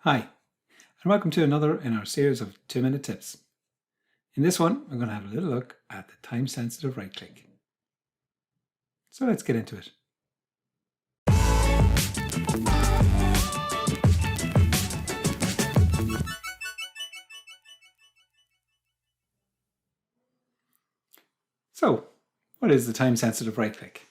Hi, and welcome to another in our series of 2-minute tips. In this one, we're going to have a little look at the time-sensitive right-click. So let's get into it. So, what is the time-sensitive right-click?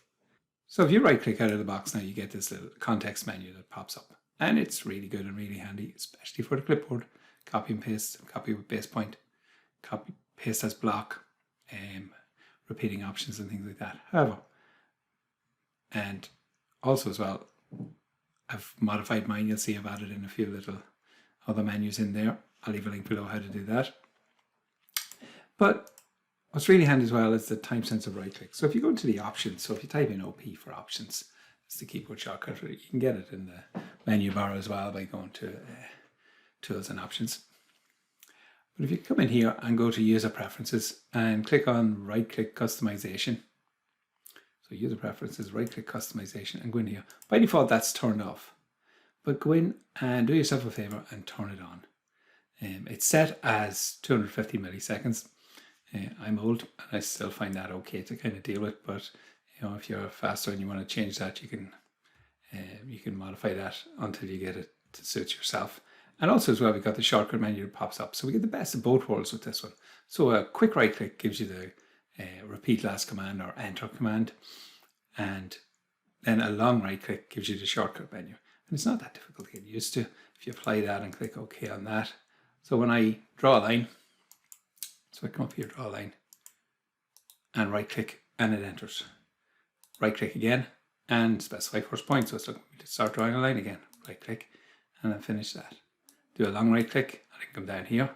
So if you right-click out of the box now, you get this little context menu that pops up. And it's really good and really handy, especially for the clipboard. Copy and paste, copy with base point, copy, paste as block, repeating options and things like that. However, and also as well, I've modified mine. You'll see I've added in a few little other menus in there. I'll leave a link below how to do that. But what's really handy as well is the time sensitive right click. So if you go into the options, so if you type in OP for options, it's the keyboard shortcut. You can get it in the menu bar as well by going to tools and options. But if you come in here and go to user preferences and click on right click customization. So user preferences, right click customization, and go in here. By default that's turned off. But go in and do yourself a favor and turn it on. It's set as 250 milliseconds. I'm old and I still find that okay to kind of deal with, but you know, if you're faster and you want to change that, you can modify that until you get it to suit yourself. And also as well, we've got the shortcut menu that pops up. So we get the best of both worlds with this one. So a quick right click gives you the repeat last command or enter command. And then a long right click gives you the shortcut menu. And it's not that difficult to get used to if you apply that and click OK on that. So when I draw a line, so I come up here, draw a line, and right click, and it enters. Right click again, and specify first point. So it's looking to start drawing a line again. Right click, and then finish that. Do a long right click, and I can come down here,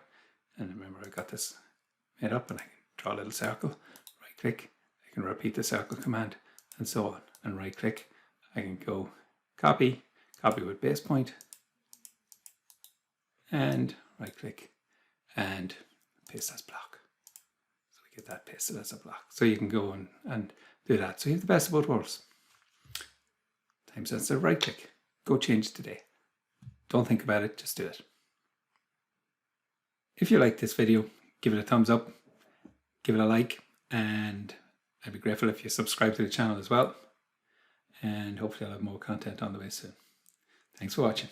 and remember I got this made up, and I can draw a little circle. Right click, I can repeat the circle command, and so on. And right click, I can go copy with base point, and right click, and paste as block. So we get that pasted as a block. So you can go and do that. So you have the best of both worlds. Time sensitive right click. Go change it today. Don't think about it, just do it. If you like this video, give it a thumbs up, give it a like, and I'd be grateful if you subscribe to the channel as well. And hopefully I'll have more content on the way soon. Thanks for watching.